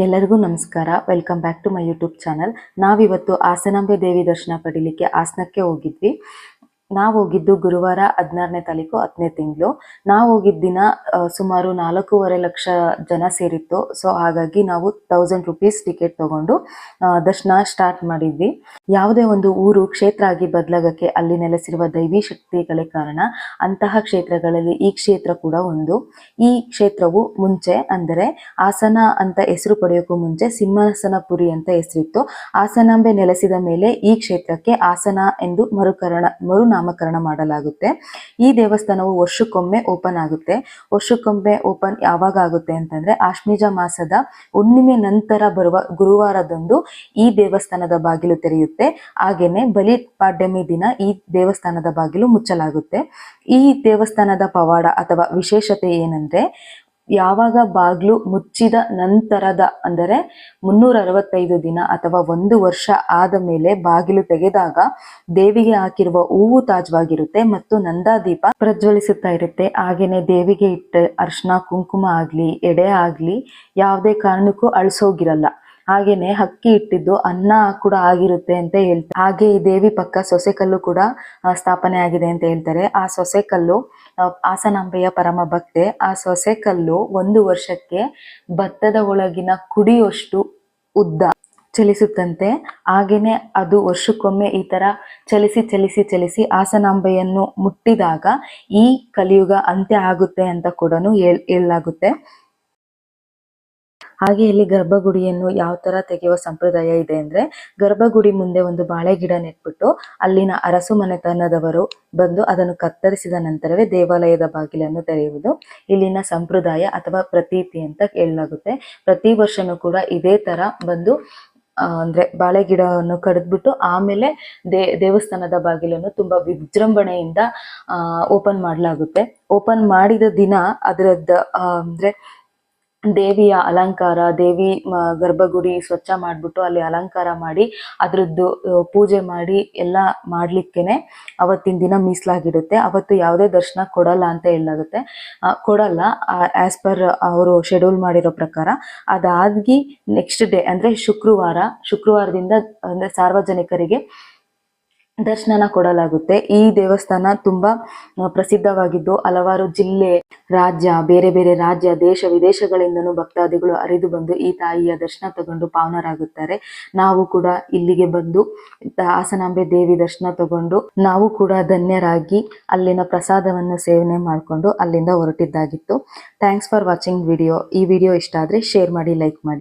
ಎಲ್ಲರಿಗೂ ನಮಸ್ಕಾರ. Welcome back to my YouTube channel. ನಾವಿವತ್ತು ಹಾಸನಾಂಬೆ ದೇವಿ ದರ್ಶನ ಪಡೀಲಿಕ್ಕೆ ಹಾಸನಕ್ಕೆ ಹೋಗಿದ್ವಿ. ನಾವು ಹೋಗಿದ್ದು ಗುರುವಾರ 16ನೇ ತಾರೀಕು 10ನೇ ತಿಂಗಳು. ನಾವು ಹೋಗಿದ್ದ ದಿನ ಸುಮಾರು 4.5 ಲಕ್ಷ ಜನ ಸೇರಿತ್ತು. ಸೊ ಹಾಗಾಗಿ ನಾವು 1000 ರೂಪೀಸ್ ಟಿಕೆಟ್ ತಗೊಂಡು ದರ್ಶನ ಸ್ಟಾರ್ಟ್ ಮಾಡಿದ್ವಿ. ಯಾವುದೇ ಒಂದು ಊರು ಕ್ಷೇತ್ರ ಆಗಿ ಬದಲಾಗಕ್ಕೆ ಅಲ್ಲಿ ನೆಲೆಸಿರುವ ದೈವಿ ಶಕ್ತಿಗಳೇ ಕಾರಣ. ಅಂತಹ ಕ್ಷೇತ್ರಗಳಲ್ಲಿ ಈ ಕ್ಷೇತ್ರ ಕೂಡ ಒಂದು. ಈ ಕ್ಷೇತ್ರವು ಮುಂಚೆ ಅಂದರೆ ಹಾಸನ ಅಂತ ಹೆಸರು ಪಡೆಯೋಕ್ಕೂ ಮುಂಚೆ ಸಿಂಹಾಸನಪುರಿ ಅಂತ ಹೆಸರಿತ್ತು. ಹಾಸನಾಂಬೆ ನೆಲೆಸಿದ ಮೇಲೆ ಈ ಕ್ಷೇತ್ರಕ್ಕೆ ಹಾಸನ ಎಂದು ಮರುನಾಮಕರಣ ಮಾಡಲಾಗುತ್ತೆ. ಈ ದೇವಸ್ಥಾನವು ವರ್ಷಕ್ಕೊಮ್ಮೆ ಓಪನ್ ಆಗುತ್ತೆ. ವರ್ಷಕ್ಕೊಮ್ಮೆ ಓಪನ್ ಯಾವಾಗ ಆಗುತ್ತೆ ಅಂತಂದ್ರೆ ಆಶ್ವೀಜ ಮಾಸದ ಹುಣ್ಣಿಮೆ ನಂತರ ಬರುವ ಗುರುವಾರದಂದು ಈ ದೇವಸ್ಥಾನದ ಬಾಗಿಲು ತೆರೆಯುತ್ತೆ. ಹಾಗೇನೆ ಬಲಿಪಾಡ್ಯಮಿ ದಿನ ಈ ದೇವಸ್ಥಾನದ ಬಾಗಿಲು ಮುಚ್ಚಲಾಗುತ್ತೆ. ಈ ದೇವಸ್ಥಾನದ ಪವಾಡ ಅಥವಾ ವಿಶೇಷತೆ ಏನಂದ್ರೆ, ಯಾವಾಗ ಬಾಗ್ಲು ಮುಚ್ಚಿದ ನಂತರದ ಅಂದರೆ 365 ದಿನ ಅಥವಾ 1 ವರ್ಷ ಆದ ಮೇಲೆ ಬಾಗಿಲು ತೆಗೆದಾಗ ದೇವಿಗೆ ಹಾಕಿರುವ ಹೂವು ತಾಜವಾಗಿರುತ್ತೆ ಮತ್ತು ನಂದಾದೀಪ ಪ್ರಜ್ವಲಿಸುತ್ತಾ ಇರುತ್ತೆ. ಹಾಗೇನೆ ದೇವಿಗೆ ಇಟ್ಟ ಅರ್ಶನ ಕುಂಕುಮ ಆಗ್ಲಿ ಎಡೆ ಆಗ್ಲಿ ಯಾವುದೇ ಕಾರಣಕ್ಕೂ ಅಳಿಸೋಗಿರಲ್ಲ. ಹಾಗೇನೆ ಅಕ್ಕಿ ಇಟ್ಟಿದ್ದು ಅನ್ನ ಕೂಡ ಆಗಿರುತ್ತೆ ಅಂತ ಹೇಳ್ತಾರೆ. ಹಾಗೆ ಈ ದೇವಿ ಪಕ್ಕ ಸೊಸೆಕಲ್ಲು ಕೂಡ ಸ್ಥಾಪನೆ ಆಗಿದೆ ಅಂತ ಹೇಳ್ತಾರೆ. ಆ ಸೊಸೆಕಲ್ಲು ಹಾಸನಾಂಬೆಯ ಪರಮ ಭಕ್ತೆ. ಆ ಸೊಸೆಕಲ್ಲು 1 ವರ್ಷಕ್ಕೆ ಭತ್ತದ ಒಳಗಿನ ಕುಡಿಯಷ್ಟು ಉದ್ದ ಚಲಿಸುತ್ತಂತೆ. ಹಾಗೇನೆ ಅದು ವರ್ಷಕ್ಕೊಮ್ಮೆ ಈ ತರ ಚಲಿಸಿ ಚಲಿಸಿ ಚಲಿಸಿ ಹಾಸನಾಂಬೆಯನ್ನು ಮುಟ್ಟಿದಾಗ ಈ ಕಲಿಯುಗ ಅಂತ್ಯ ಆಗುತ್ತೆ ಅಂತ ಕೂಡ ಹೇಳಲಾಗುತ್ತೆ. ಹಾಗೆ ಇಲ್ಲಿ ಗರ್ಭಗುಡಿಯನ್ನು ಯಾವ ತರ ತೆಗೆಯುವ ಸಂಪ್ರದಾಯ ಇದೆ ಅಂದ್ರೆ, ಗರ್ಭಗುಡಿ ಮುಂದೆ ಒಂದು ಬಾಳೆ ಗಿಡ ನೆಟ್ಬಿಟ್ಟು ಅಲ್ಲಿನ ಅರಸು ಮನೆತನದವರು ಬಂದು ಅದನ್ನು ಕತ್ತರಿಸಿದ ನಂತರವೇ ದೇವಾಲಯದ ಬಾಗಿಲನ್ನು ತೆರೆಯುವುದು ಇಲ್ಲಿನ ಸಂಪ್ರದಾಯ ಅಥವಾ ಪ್ರತೀತಿ ಅಂತ ಹೇಳಲಾಗುತ್ತೆ. ಪ್ರತಿ ವರ್ಷನೂ ಕೂಡ ಇದೇ ತರ ಬಂದು ಅಂದ್ರೆ ಬಾಳೆ ಗಿಡವನ್ನು ಕಡಿದ್ಬಿಟ್ಟು ಆಮೇಲೆ ದೇವಸ್ಥಾನದ ಬಾಗಿಲನ್ನು ತುಂಬಾ ವಿಜೃಂಭಣೆಯಿಂದ ಓಪನ್ ಮಾಡಲಾಗುತ್ತೆ. ಓಪನ್ ಮಾಡಿದ ದಿನ ಅದರದ್ದು ಅಂದ್ರೆ ದೇವಿಯ ಅಲಂಕಾರ, ದೇವಿ ಗರ್ಭಗುಡಿ ಸ್ವಚ್ಛ ಮಾಡ್ಬಿಟ್ಟು ಅಲ್ಲಿ ಅಲಂಕಾರ ಮಾಡಿ ಅದರದ್ದು ಪೂಜೆ ಮಾಡಿ ಎಲ್ಲ ಮಾಡ್ಲಿಕ್ಕೇನೆ ಅವತ್ತಿನ ದಿನ ಮೀಸಲಾಗಿರುತ್ತೆ. ಅವತ್ತು ಯಾವುದೇ ದರ್ಶನ ಕೊಡಲ್ಲ ಅಂತ ಹೇಳಲಾಗುತ್ತೆ. ಕೊಡಲ್ಲ ಆಸ್ ಪರ್ ಅವರು ಶೆಡ್ಯೂಲ್ ಮಾಡಿರೋ ಪ್ರಕಾರ. ಅದಾಗಿ ನೆಕ್ಸ್ಟ್ ಡೇ ಅಂದ್ರೆ ಶುಕ್ರವಾರದಿಂದ ಅಂದ್ರೆ ಸಾರ್ವಜನಿಕರಿಗೆ ದರ್ಶನ ಕೊಡಲಾಗುತ್ತೆ. ಈ ದೇವಸ್ಥಾನ ತುಂಬಾ ಪ್ರಸಿದ್ಧವಾಗಿದ್ದು ಹಲವಾರು ಜಿಲ್ಲೆ, ರಾಜ್ಯ, ಬೇರೆ ಬೇರೆ ರಾಜ್ಯ, ದೇಶ ವಿದೇಶಗಳಿಂದನೂ ಭಕ್ತಾದಿಗಳು ಹರಿದು ಬಂದು ಈ ತಾಯಿಯ ದರ್ಶನ ತಗೊಂಡು ಪಾವನರಾಗುತ್ತಾರೆ. ನಾವು ಕೂಡ ಇಲ್ಲಿಗೆ ಬಂದು ಹಾಸನಾಂಬೆ ದೇವಿ ದರ್ಶನ ತಗೊಂಡು ನಾವು ಕೂಡ ಧನ್ಯರಾಗಿ ಅಲ್ಲಿನ ಪ್ರಸಾದವನ್ನು ಸೇವನೆ ಮಾಡಿಕೊಂಡು ಅಲ್ಲಿಂದ ಹೊರಟಿದ್ದಾಗಿತ್ತು. Thanks for watching video. ಈ ವಿಡಿಯೋ ಇಷ್ಟ ಆದ್ರೆ ಶೇರ್ ಮಾಡಿ, ಲೈಕ್ ಮಾಡಿ.